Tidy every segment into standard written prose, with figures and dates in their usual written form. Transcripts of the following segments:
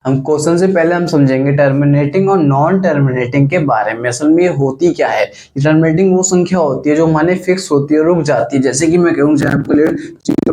हम क्वेश्चन से पहले हम समझेंगे टर्मिनेटिंग और नॉन टर्मिनेटिंग के बारे में। असल में ये होती क्या है। टर्मिनेटिंग वो संख्या होती है जो माने फिक्स होती है, रुक जाती है। जैसे कि मैं कहूँ एग्जाम्पल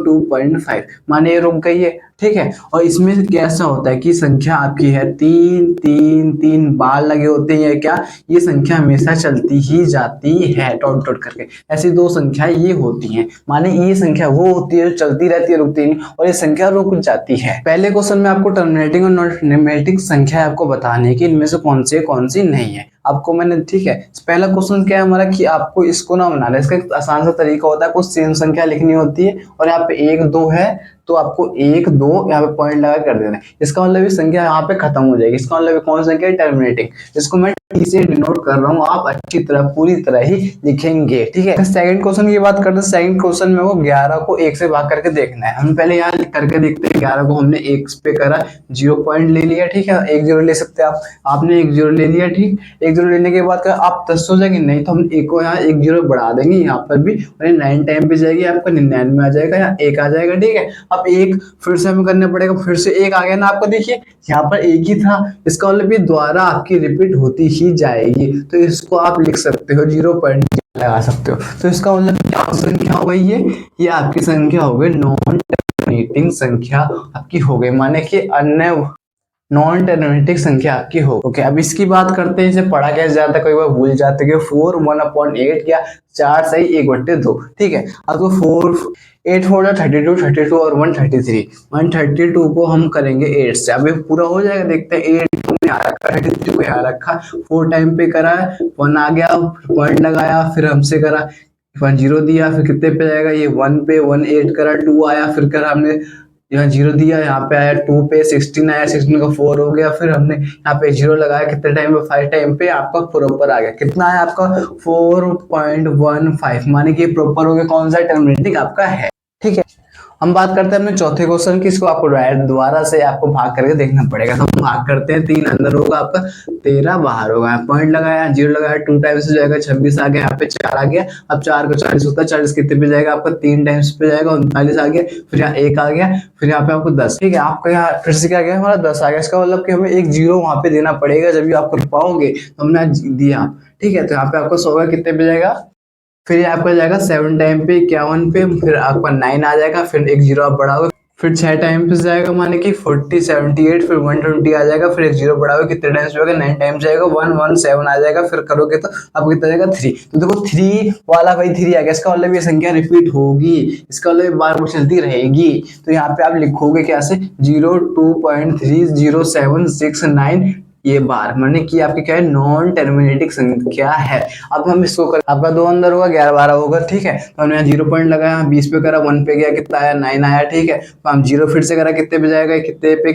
2.5 माने ये रुक गई है, ठीक है। और इसमें कैसा होता है कि संख्या आपकी है 3 बार लगे होते हैं, या क्या ये संख्या हमेशा चलती ही जाती है डॉट डॉट करके। ऐसी दो संख्याएं ये होती हैं। माने ये संख्या वो होती है जो चलती रहती है, रुकती नहीं, और ये संख्या रुक जाती है। पहले क्वेश्चन में आपको टर्मिनेटिंग और नॉन टर्मिनेटिंग संख्या आपको बताने की इनमें से कौन सी नहीं है आपको मैंने, ठीक है। पहला क्वेश्चन क्या है हमारा कि आपको इसको ना बनाना है। इसका एक आसान सा तरीका होता है, कुछ सेम संख्या लिखनी होती है और यहाँ पे 1 2 है तो आपको 1 2 यहाँ पे पॉइंट लगा कर देना है। इसका मतलब ये संख्या यहाँ पे खत्म हो जाएगी। इसका मतलब कौन सी संख्या है, टर्मिनेटिंग। इसको मैं टी से डिनोट कर रहा हूँ, आप अच्छी तरह पूरी तरह ही लिखेंगे, ठीक है। सेकंड क्वेश्चन की बात करते हैं। सेकंड क्वेश्चन में वो 11 को 1 से भाग करके देखना है। हम पहले यहाँ करके देखते हैं। 11 को हमने 1 पे करा, 0 पॉइंट ले लिया, ठीक है। 1 0 ले सकते हैं आप, आपने 1 0 ले लिया, ठीक। 1 0 लेने के बाद आप 10 हो जाएंगे, नहीं तो हम 1 को यहाँ 1 0 बढ़ा देंगे यहाँ पर भी, और 9 टाइम पे जाएगी आपका 99 आ जाएगा, यहाँ 1 आ जाएगा, ठीक है। अब 1 फिर से हमें करना पड़ेगा, फिर से 1 आ गया ना आपको, देखिए यहाँ पर 1 ही था। इसका मतलब ये द्वारा आपकी रिपीट होती ही जाएगी, तो इसको आप लिख सकते हो 0 पॉइंट लगा सकते हो। तो इसका मतलब क्या संख्या हो गई, ये आपकी संख्या हो गई नॉन टर्मिनेटिंग संख्या आपकी हो गई, माने कि अन्य नॉन टर्मिनेटिंग संख्या आपकी हो। ओके, अब इसकी बात करते हैं। इसे पढ़ा कैसे जाता है, कई बार भूल जाते हैं। 4 1/8 या 4 सही 1/2, ठीक है। आपको 4 8 4 32 32 और 133 132 को हम करेंगे 8 से। अब ये पूरा हो जाएगा, देखते हैं। 8 को यहाँ रखा, 32 को यहाँ रखा, 4 टाइम पे करा, 1 आ गया, पॉइंट लगाया, फिर हमसे करा 1 0 दिया, फिर कितने पे जाएगा ये 1 पे, 1 8 करा, 2 आया, फिर करा हमने यहाँ 0 दिया, यहाँ पे आया 2 पे, 16 आया, 16 का 4 हो गया, फिर हमने यहाँ पे 0 लगाया, कितने टाइम पे 5 टाइम पे आपका प्रॉपर आ गया। कितना आया आपका 4.15, माने कि प्रॉपर हो गया। कौन सा टर्मिनेटिंग आपका है, ठीक है। हम बात करते हैं अपने चौथे क्वेश्चन की। इसको आपको दोबारा से आपको भाग करके देखना पड़ेगा। तो हम भाग करते हैं, 3 अंदर होगा आपका, 13 बाहर होगा। पॉइंट लगाया, 0 लगाया, 2 टाइम्स जाएगा, 26 आ गया, यहाँ पे 4 आ गया। अब 4 को 40 होता है, 40 कितने पे जाएगा आपका 3 टाइम्स पे जाएगा, 39 आ गया, फिर यहाँ 1 आ गया, फिर यहाँ पे आपको 10, ठीक है। आपका यहाँ फिर से क्या गया, हमारा 10 आ गया। इसका मतलब कि हमें 1 0 वहां पे देना पड़ेगा, जब भी आप कर पाओगे। तो हमने दिया, ठीक है। तो यहाँ पे आपको 100 कितने पे जाएगा, फिर आपका जाएगा 7 टाइम पे 51 पे, फिर आपका 9 आ जाएगा, फिर 1 0 आप बढ़ाओगे, फिर 6 टाइम पे जाएगा, माने कि 40 78, फिर 120 आ जाएगा, फिर 1 0 बढ़ाओगे, कितने टाइम्स पे होगा, 9 टाइम जाएगा, 117 आ जाएगा, फिर करोगे तो आपको कितना जाएगा 3। तो देखो 3 वाला भाई 3 आ गया। इसका मतलब ये संख्या रिपीट होगी, इसका मतलब बार बार चलती रहेगी। तो यहाँ पे आप लिखोगे कैसे 02.300769 ये बार, माने कि आपकी क्या है, नॉन टर्मिनेटिंग संख्या है। अब हम इसको कर, आपका 2 अंदर होगा, 11 12 होगा, ठीक है। तो हमने यहाँ 0 पॉइंट लगाया, 20 पे करा, 1 पे गया, कितना आया 9 आया, ठीक है। तो हम 0 फिर से करा, कितने पे जाएगा, कितने पे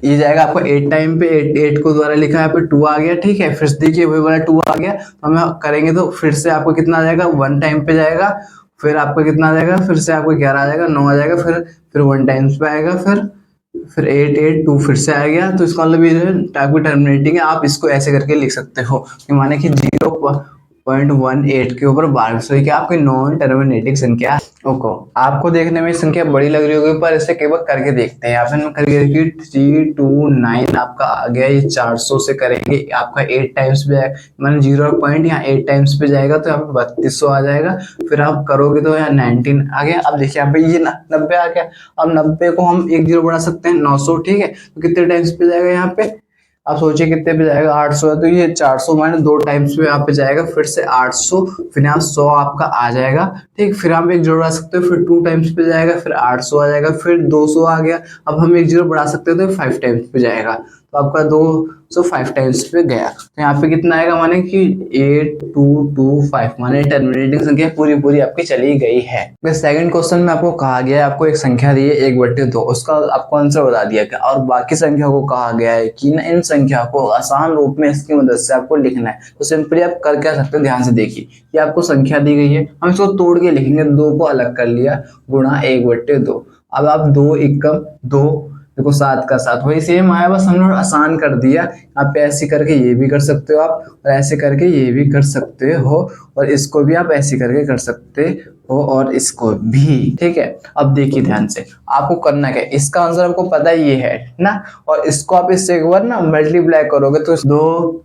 ये जाएगा आपको 8 टाइम पे, 8 को द्वारा लिखा है, यहाँ पे 2 आ गया, ठीक है। फिर देखिए वही वाला 2 आ गया, तो हम करेंगे तो फिर से आपको कितना आ जाएगा, 1 टाइम पे जाएगा, फिर आपको कितना आ जाएगा, फिर से आपको 11 आ जाएगा, 9 आ जाएगा, फिर 1 टाइम्स पे आएगा, फिर 8 8 2 फिर से आ गया। तो इसका मतलब ये टाइप टर्मिनेटिंग है। आप इसको ऐसे करके लिख सकते हो कि माने कि 0.18 के ऊपर 12, कि आपकी नॉन टर्मिनेटिंग संख्या। ओके, आपको देखने में संख्या बड़ी लग रही होगी, पर इसे केवल करके देखते हैं। यहाँ पे हम करके देखिए 329 आपका आ गया, ये 400 से करेंगे, आपका 8 टाइम्स पे मैंने 0 पॉइंट यहाँ 8 टाइम्स पे जाएगा, तो यहाँ पे 3200 आ जाएगा। फिर आप करोगे तो यहाँ 19 आ गया। अब देखिए यहाँ पे ये 90 आ गया। अब 90 को हम 1 0 बढ़ा सकते हैं, 900, ठीक है। तो कितने टाइम्स पे जाएगा यहाँ पे, आप सोचिए कितने पे जाएगा, 800 है, तो ये 400 माइनस 2 टाइम्स पे यहाँ पे जाएगा, फिर से 800, फिर यहाँ 100 आपका आ जाएगा, ठीक। फिर आप 1 जोड़ा सकते हो, फिर 2 टाइम्स पे जाएगा, फिर 800 आ जाएगा, फिर 200 आ गया। अब हम 1 0 बढ़ा सकते हो तो 5 टाइम्स पे जाएगा, तो आपका 205 टाइम्स पे गया। तो यहाँ पे कितना आएगा, माने कि 8225, माने टर्मिनेटिंग संख्या पूरी पूरी आपकी चली गई है। सेकंड क्वेश्चन में आपको कहा गया है, आपको एक संख्या दी है 1/2, उसका आपको आंसर बता दिया गया, और बाकी संख्या को कहा गया है कि इन संख्या को आसान रूप में इसकी मदद से आपको लिखना है। तो सिंपली आप कर क्या सकते हो, ध्यान से देखिए कि आपको संख्या दी गई है, हम इसको तोड़ के लिखेंगे। 2 को अलग कर लिया, गुणा 1/2। अब आप 2 एकम 2, देखो 7 का 7 वही सेम आया, बस हमने आसान कर दिया। आप ऐसे करके ये भी कर सकते हो आप, और ऐसे करके ये भी कर सकते हो, और इसको भी आप ऐसे करके कर सकते हो, और इसको भी। ठीक है, अब देखिए ध्यान से, आपको करना क्या है, इसका आंसर आपको पता ही ये है ना, और इसको आप इससे एक बार ना मल्टीप्लाई करोगे तो 2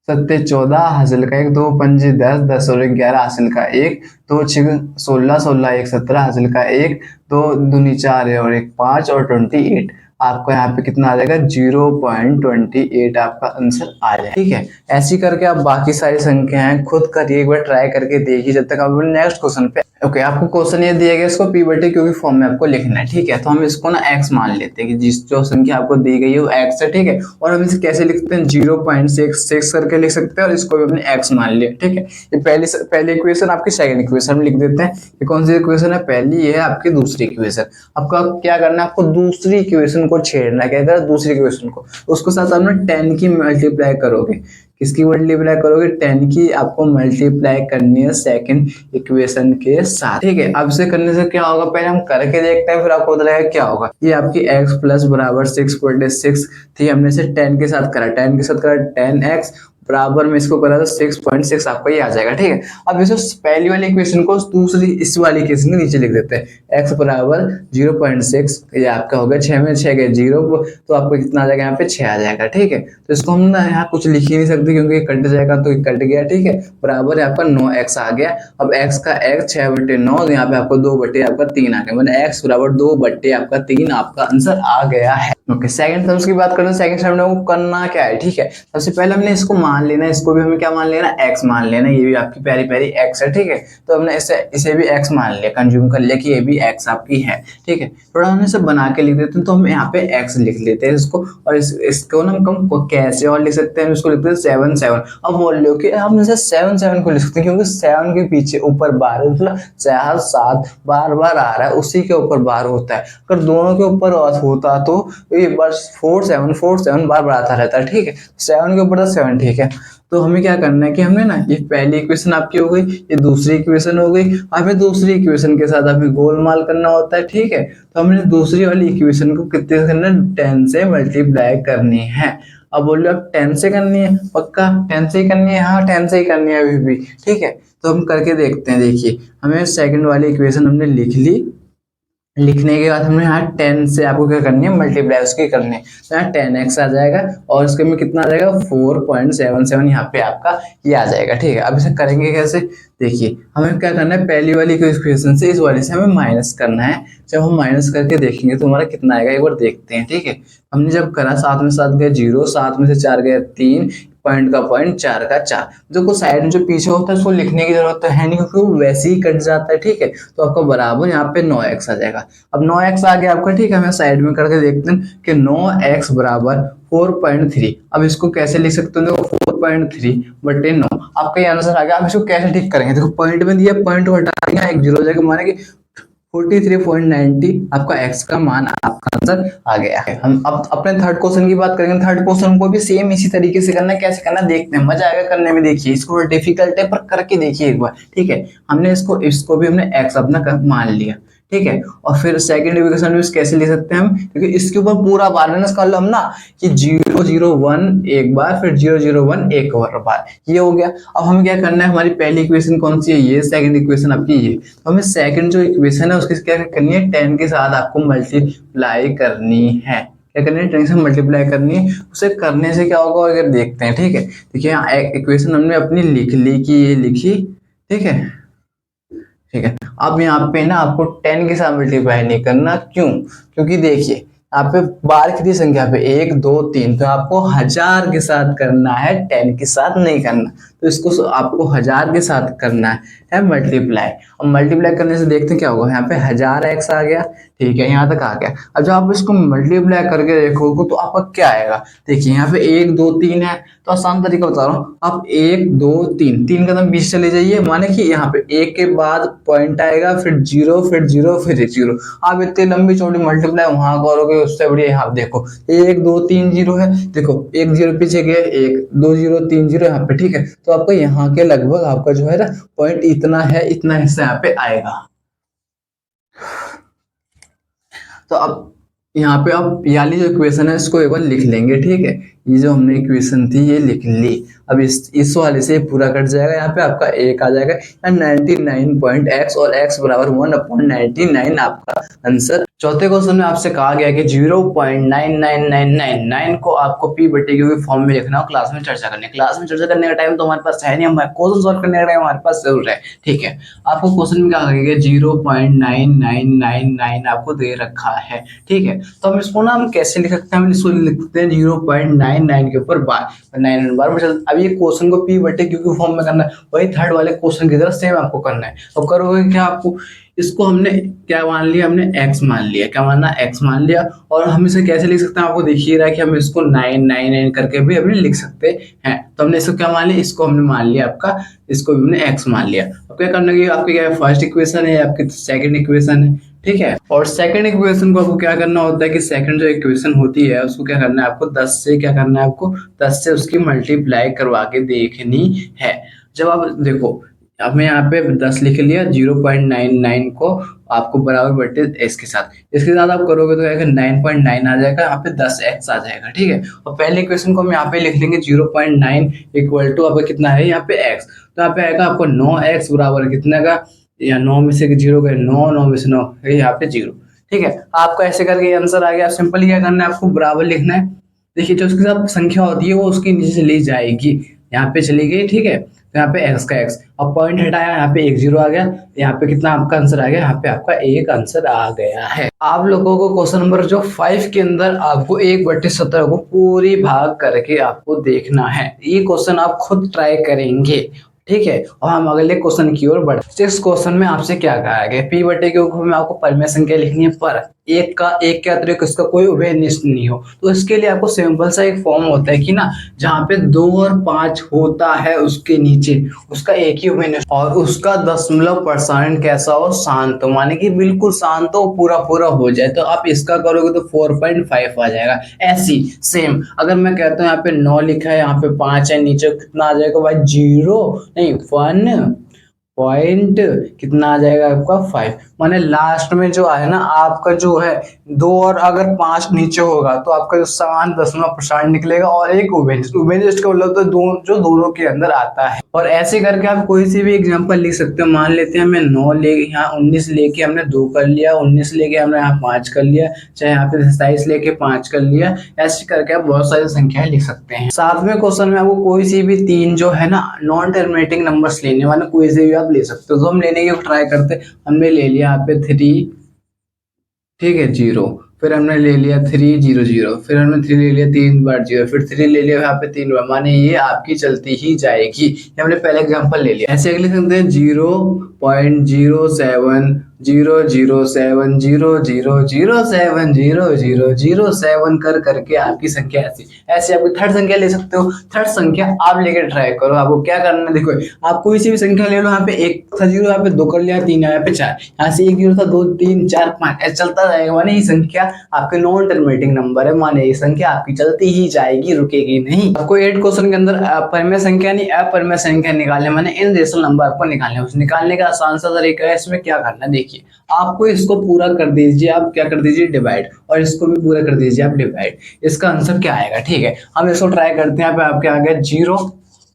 सत्ते 14 हासिल का 1, 2 पंजे 10, 10 और 1 11 हासिल का 1, 2 6 16, 16 1 17 हासिल का 1, 2 दूनी 4 है और 1 5 और 28। आपको यहाँ पे कितना आ जाएगा, 0.28 आपका आंसर आ जाएगा। ठीक है, ऐसी करके आप बाकी सारी संख्याएं खुद करिए, एक बार ट्राई करके देखिए जब तक आप नेक्स्ट क्वेश्चन पे। ओके, आपको क्वेश्चन ये दिया गया, इसको पी बटे क्यू की फॉर्म में आपको लिखना है। ठीक है, तो हम इसको ना x मान लेते हैं कि जिस जो संख्या आपको दी गई है वो x है। ठीक है, और हम इसे कैसे लिखते हैं, 0.66 करके लिख सकते हैं, और इसको भी हमने x मान लिया। ठीक है, ये पहली इक्वेशन आपकी सेकंड इक्वेशन में लिख देते हैं। ये कौन सी इक्वेशन है, पहली, ये है आपकी दूसरी इक्वेशन। आपको क्या करना है, आपको दूसरी इक्वेशन को छेड़ना है। क्या करें, दूसरी इक्वेशन को, उसके साथ आपने 10 की मल्टीप्लाई करोगे। किसकी मल्टीप्लाई करोगे, 10 की आपको मल्टीप्लाई करनी है सेकंड इक्वेशन के साथ। ठीक है, अब इसे करने से क्या होगा, पहले हम करके देखते हैं, फिर आपको बताएगा क्या होगा। ये आपकी x प्लस बराबर 6/6 थी, हमने इसे 10 के साथ करा, 10 के साथ करा 10x बराबर में इसको करा तो 6.6 आपका ये आ जाएगा। ठीक है, अब इसे पहली वाली इक्वेशन को दूसरी इस वाली इक्वेशन के नीचे लिख देते हैं, x बराबर 0.6, ये आपका होगा 6 में 6 गए 0, तो आपको कितना आ जाएगा, यहाँ पे 6 आ जाएगा। ठीक है, तो इसको हम ना यहाँ कुछ लिख ही नहीं सकते क्योंकि कट जाएगा, तो कट गया। ठीक है, बराबर है आपका 9x आ गया। अब x का x 6/9, यहाँ पे आपको 2/3 आ गया, मतलब x बराबर 2/3 आपका आंसर आ गया है। ओके, सेकंड टर्म्स की बात करें तो सेकंड टर्म में करना क्या है। ठीक है, सबसे पहले हमने इसको मान लेना, इसको भी हमें क्या मान लेना, x मान लेना, ये भी आपकी प्यारी प्यारी x है। ठीक है, तो हमने इसे भी x मान लिया, कंज्यूम कर लिया कि ये भी x आपकी है। ठीक है, थोड़ा हम इसे बना के लिख देते हैं, तो हम यहाँ पे x लिख लेते हैं इसको, और इसको ना हम कैसे और लिख सकते हैं, इसको लिखते हैं 7 7। अब बोल लो कि हम इसे 7 7 को लिख सकते हैं, क्योंकि 7 के पीछे ऊपर बार, मतलब 4 7 बार बार आ रहा है, उसी के ऊपर बार होता है। अगर दोनों के ऊपर होता तो ये बस 4 7 बार बढ़ाता रहता है। ठीक है, 7 के ऊपर 7। ठीक है, तो हमें क्या करना है कि हमने ना, ये पहली इक्वेशन आपकी हो गई, ये दूसरी इक्वेशन हो गई, हमें दूसरी इक्वेशन के साथ हमें गोलमाल करना होता है। ठीक है, तो हमने दूसरी वाली इक्वेशन को कितने से करना है, 10 से मल्टीप्लाई करनी है। अब बोलो आप 10 से करनी है, पक्का 10 से ही करनी है, हाँ 10 से ही करनी है अभी भी। ठीक है, तो हम करके देखते हैं। देखिए, हमें सेकंड वाली इक्वेशन हमने लिख ली, लिखने के बाद हमने यहाँ 10 से आपको क्या करनी है, मल्टीप्लाई उसकी करनी है, तो यहाँ 10x आ जाएगा, और उसके में कितना आ जाएगा, 4.77 यहाँ पे आपका ये आ जाएगा। ठीक है, अब इसे करेंगे कैसे, देखिए हमें क्या करना है, पहली वाली इक्वेशन से इस वाले से हमें माइनस करना है। जब हम माइनस करके देखेंगे तो हमारा कितना आएगा, एक बार देखते हैं। ठीक है, हमने जब करा 7 में 7 गए 0, 7 में से 4 गए 3, पॉइंट का पॉइंट 4 का 4, देखो साइड में जो पीछे होता है उसको लिखने की जरूरत तो है नहीं, क्योंकि वो वैसे ही कट जाता है। ठीक है, तो आपका बराबर यहाँ पे 9x आ जाएगा। अब 9x आ गया आपका। ठीक है, हमें साइड में करके देखते हैं कि 9x बराबर 4.3। अब इसको कैसे लिख सकते हो, देखो 4.3/9 आपका ये आंसर आ गया। आप इसको कैसे ठीक करेंगे, देखो पॉइंट में दिया, पॉइंट को हटा दिया, एक जीरो हो जाएगा, माने कि 43.90 आपका x का मान आपका आंसर आ गया है। हम अब अपने थर्ड क्वेश्चन की बात करेंगे। थर्ड क्वेश्चन को भी सेम इसी तरीके से करना है, कैसे करना देखते हैं, मजा आएगा करने में। देखिए, इसको डिफिकल्ट है पर करके देखिए एक बार। ठीक है, हमने इसको भी हमने x अपना मान लिया। ठीक है, और फिर सेकंड इक्वेशन में कैसे लिख सकते हैं हम, क्योंकि इसके ऊपर पूरा बैलेंस कर लो हम ना, कि 0 0 1 एक बार, फिर 0 0 1 एक और बार, ये हो गया। अब हमें क्या करना है, हमारी पहली इक्वेशन कौन सी है, ये सेकंड इक्वेशन आपकी ये, तो हमें सेकंड जो इक्वेशन है उसकी क्या करनी है, 10 के साथ आपको मल्टीप्लाई करनी है। क्या करनी है, 10 से मल्टीप्लाई करनी है। उसे करने से क्या होगा अगर देखते हैं। ठीक है, देखिए यहाँ इक्वेशन हमने अपनी लिख ली कि ये लिखी। ठीक है, ठीक है, अब यहाँ पे ना आपको 10 के साथ मल्टीप्लाई नहीं करना, क्यों, क्योंकि देखिए यहाँ पे बार कितनी संख्या पे 1 2 3, तो आपको 1000 के साथ करना है, 10 के साथ नहीं करना। तो इसको आपको 1000 के साथ करना है मल्टीप्लाई। अब मल्टीप्लाई करने से देखते हैं क्या होगा, यहाँ पे 1000x आ गया। ठीक है, यहाँ तक आ गया। अब जब आप इसको मल्टीप्लाई करके देखोगे तो आपका क्या आएगा, देखिए यहाँ पे 1 2 3 है, तो आसान तरीका बता रहा हूँ, आप 1 2 3 3 कदम बीच चले जाइए, माने कि यहाँ पे 1 के बाद पॉइंट आएगा, फिर 0 फिर 0 फिर 0। आप इतनी लंबी चौड़ी मल्टीप्लाई वहां करोगे, उससे बढ़िया यहाँ देखो 1 2 3 0 है, देखो 1 0 पीछे गए, 1 2 0 3 0 यहाँ पे। ठीक है, तो आपको यहाँ के लगभग आपका जो है ना पॉइंट इतना है, इतना हिस्सा यहाँ पे आएगा। तो अब यहाँ पे आप ये वाली जो इक्वेशन है इसको एक बार लिख लेंगे, ठीक है। ये जो हमने इक्वेशन थी ये लिख ली। अब इस वाले से पूरा कट जाएगा, यहाँ पे आपका एक आ जाएगा 99 और x बराबर 1/99 आपका आंसर। चौथे क्वेश्चन में आपसे कहा गया कि 0.99999 को आपको पी बटे क्यू के फॉर्म में लिखना हो, क्लास में चर्चा करने। क्लास में चर्चा करने का टाइम तो हमारे पास है नहीं, हमारे क्वेश्चन सॉल्व करने का टाइम हमारे पास जरूर है, ठीक है। आपको क्वेश्चन में क्या कहेगा, 0.9999 आपको दे रखा है, ठीक है। तो हम इसको ना हम कैसे लिख सकते हैं, हम इसको लिख सकते हैं 0.99 के ऊपर बार 9 बार। अब ये क्वेश्चन को पी बटे क्यू के फॉर्म में करना है, वही थर्ड वाले क्वेश्चन की तरह सेम आपको करना है। अब करोगे क्या, आपको इसको हमने क्या मान लिया, हमने x मान लिया, क्या मानना, x मान लिया। और हम इसे कैसे लिख सकते हैं, आपको दिखिए रहा है कि हम इसको 999 करके भी हमने लिख सकते हैं। तो हमने इसको क्या मान लिया, इसको हमने मान लिया आपका, इसको भी हमने x मान लिया। अब क्या करना है, आपकी क्या फर्स्ट इक्वेशन है, आपकी सेकंड इक्वेशन है, ठीक है। और सेकंड इक्वेशन को आपको क्या करना होता है कि सेकंड जो इक्वेशन होती है उसको क्या करना है, आपको 10 से क्या करना है, आपको 10 से उसकी मल्टीप्लाई करवा के देखनी है। जब आप देखो, अब मैं यहाँ पे 10 लिख लिया, 0.99 को आपको बराबर बटे इसके साथ आप करोगे तो 9.9 आ जाएगा, यहाँ पे 10x आ जाएगा, ठीक है। और पहले इक्वेशन को हम यहाँ पे लिख लेंगे 0.9 इक्वल टू आपका कितना है, यहाँ पे x, तो यहाँ पे आएगा आपको 9x बराबर कितने का, या 9 में से 0 गए 9, 9 में से 9 यहाँ पे 0, ठीक है। आपका ऐसे करके आंसर आ गया। सिंपली क्या करना है, आपको बराबर लिखना है। देखिए जो उसके साथ संख्या होती है वो उसके नीचे से ली जाएगी, यहाँ पे चली गई, ठीक है। तो यहाँ पे x का x, अब पॉइंट हटाया, यहाँ पे 1 0 आ गया, यहाँ पे कितना आपका आंसर आ गया, यहाँ पे आपका एक आंसर आ गया है। आप लोगों को क्वेश्चन नंबर जो 5 के अंदर आपको 1/17 को पूरी भाग करके आपको देखना है। ये क्वेश्चन आप खुद ट्राई करेंगे, ठीक है। और हम अगले क्वेश्चन की ओर बढ़ते। 6 क्वेश्चन में आपसे क्या कहा गया, पी बटे क्यू में आपको परिमेय संख्या लिखनी है, पर एक के अतिरिक्त इसका कोई उभय निश्चित नहीं हो। तो इसके लिए आपको सिंपल सा एक फॉर्म होता है कि ना, जहाँ पे 2 और 5 होता है उसके नीचे उसका एक ही उभय निश्चित, और उसका दशमलव प्रसारण कैसा हो, शांत हो, माने कि बिल्कुल शांत हो, पूरा पूरा हो जाए। तो आप इसका करोगे तो 4.5 आ जाएगा। ऐसी सेम अगर मैं कहता हूँ यहाँ पे 9 लिखा है, यहाँ पे 5 है, नीचे कितना आ जाएगा भाई, 0 नहीं 1 पॉइंट कितना आ जाएगा आपका 5। माने लास्ट में जो है ना आपका जो है 2 और अगर 5 नीचे होगा तो आपका जो समान दशमलव प्रसारण निकलेगा, और एक उभयनिष्ठ का मतलब तो जो दोनों के अंदर आता है। और ऐसे करके आप कोई सी भी एग्जांपल लिख सकते हो। मान लेते हैं हमें 9 ले यहाँ 19 लेके हमने 2 कर लिया, 19 लेके हमने यहाँ 5 कर लिया, चाहे यहाँ पे 27 लेके 5 कर लिया। ऐसे करके आप बहुत सारी संख्याएं लिख सकते हैं। 7वें क्वेश्चन में आपको कोई सी भी 3 जो है ना नॉन टर्मिनेटिंग नंबर्स लेने वाले, कोई से भी आप ले सकते हो। तो हम लेने की ट्राई करते, हमने ले लिया यहाँ पे 3, ठीक है 0, फिर हमने ले लिया 3 0 0, फिर हमने 3 ले लिया 3 बार 0, फिर 3 ले लिया यहाँ पे 3 बार, माने ये आपकी चलती ही जाएगी। ये हमने पहले एग्जांपल ले लिया। ऐसे अगले सकते हैं 0.0700700007 कर करके आपकी संख्या ऐसी ऐसे आपकी थर्ड संख्या ले सकते हो। थर्ड संख्या आप लेके ट्राई करो। आपको क्या करना है, देखो आप कोई सी भी संख्या ले लो, यहाँ पे 1 था 0, यहाँ पे 2 कर लिया, 3 यहाँ पे 4, यहाँ से 1 0 था 2 3 4 5 ऐसे चलता जाएगा। माने ये संख्या आपके नॉन टर्मिनेटिंग नंबर है, माने ये संख्या आपकी चलती ही जाएगी, रुकेगी नहीं। आपको 8 क्वेश्चन के अंदर परिमेय संख्या नहीं अपरिमेय संख्या निकालने, माने इन रेशनल नंबर आपको निकालने। उस निकालने का आसान सा तरीका है। इसमें क्या करना है, देखिए आपको इसको पूरा कर दीजिए, आप क्या कर दीजिए डिवाइड, और इसको भी पूरा कर दीजिए आप डिवाइड। इसका आंसर क्या आएगा, ठीक है। हम इसको ट्राई करते हैं। यहाँ पे आपके आ गया 0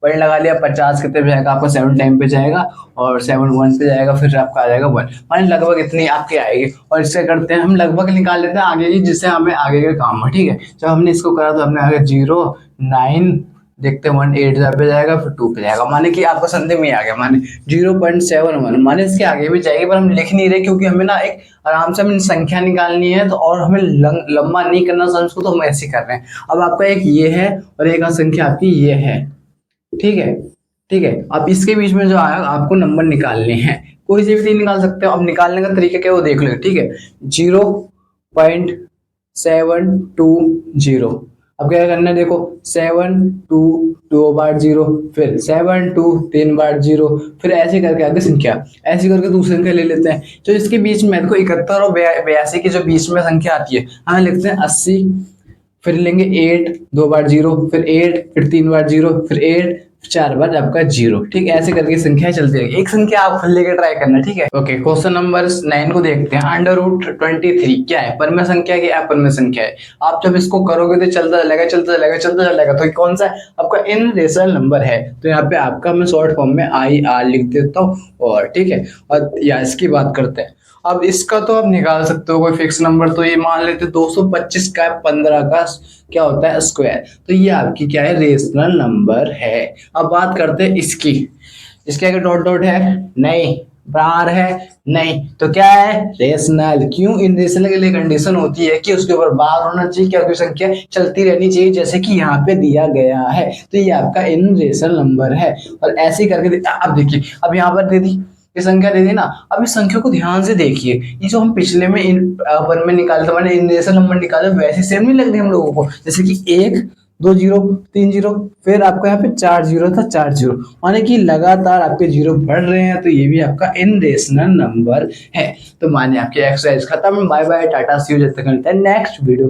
पॉइंट लगा लिया, 50 कितने पे जाएगा आपका 7 टाइम पे जाएगा, और 7 1 पे जाएगा, फिर आपका आ जाएगा 1, माने लगभग इतनी आपकी आएगी। और इससे करते हैं हम लगभग निकाल लेते हैं आगे की, जिससे हमें आगे का काम है, ठीक है। जब हमने इसको करा तो हमने आगे 0 9 देखते 1 8 पे जाएगा, फिर 2 पे जाएगा, माने कि आपको संदेह में आ गया, माने 0.71, माने इसके आगे भी जाएगी, पर हम लिख नहीं रहे क्योंकि हमें ना एक आराम से हमें संख्या निकालनी है। तो और हमें लंबा नहीं करना समझ को, तो हम ऐसे कर रहे हैं। अब आपका एक ये है और एक संख्या आपकी ये है, ठीक है ठीक है। अब इसके बीच में जो आया आपको नंबर निकालने हैं, कोई से भी 3 निकाल सकते हो। अब निकालने का तरीका क्या है वो देख लो, ठीक है। 0.720, अब क्या करना है, देखो 7 2 2 बार 0, फिर 7 2 3 बार 0, फिर ऐसे करके आगे संख्या, ऐसे करके दूसरी संख्या ले लेते हैं। जो इसके बीच में देखो 71 और 82 की जो बीच में संख्या आती है, हमें लिखते हैं 80, फिर लेंगे 8 2 बार 0, फिर 8, फिर 3 बार 0, फिर 8 4 बार आपका 0, ठीक है। ऐसे करके संख्या चलती रहेगी। एक संख्या आप खुद लेके ट्राई करना, ठीक है। ओके, क्वेश्चन नंबर 9 को देखते हैं। √23 क्या है? परम संख्या की अपरम संख्या है। आप जब इसको करोगे तो चलता चलेगा चलता चलेगा चलता चलेगा, तो कौन सा है? आपका इन रेशनल नंबर है। तो यहाँ पे आपका मैं शॉर्ट फॉर्म में IR लिख देता हूँ, और ठीक है। और या इसकी बात करते हैं। अब इसका तो आप निकाल सकते हो कोई फिक्स नंबर, तो ये मान लेते 225 का 15 का क्या होता है स्क्वायर, तो ये आपकी क्या है? रेशनल नंबर है। अब बात करते हैं इसकी। इसके आगे डॉट डॉट है? नहीं। बार है? नहीं। तो क्या है? रेशनल। क्यों? इन रेशनल के लिए कंडीशन होती है कि उसके ऊपर बार होना चाहिए, क्या कोई संख्या चलती रहनी चाहिए, जैसे कि यहाँ पे दिया गया है। तो ये आपका इन रेशनल नंबर है। और ऐसे ही करके अब देखिए, अब यहाँ पर दे दी ये संख्या दे दी ना। अब इस संख्या को ध्यान से देखिए, ये जो हम पिछले में इन वन में निकाले थे, मैंने इन रेशनल नंबर निकाले, वैसे सेम नहीं लग रही हम लोगों को। जैसे कि 1 2 0 3 0, फिर आपका यहाँ पे 4 0 था, 4 0, माने कि लगातार आपके जीरो बढ़ रहे हैं, तो ये भी आपका इन रेशनल नंबर है। तो माने आपकी एक्सरसाइज खत्म। Bye bye, tata, see you. जब तक मिलते हैं नेक्स्ट वीडियो।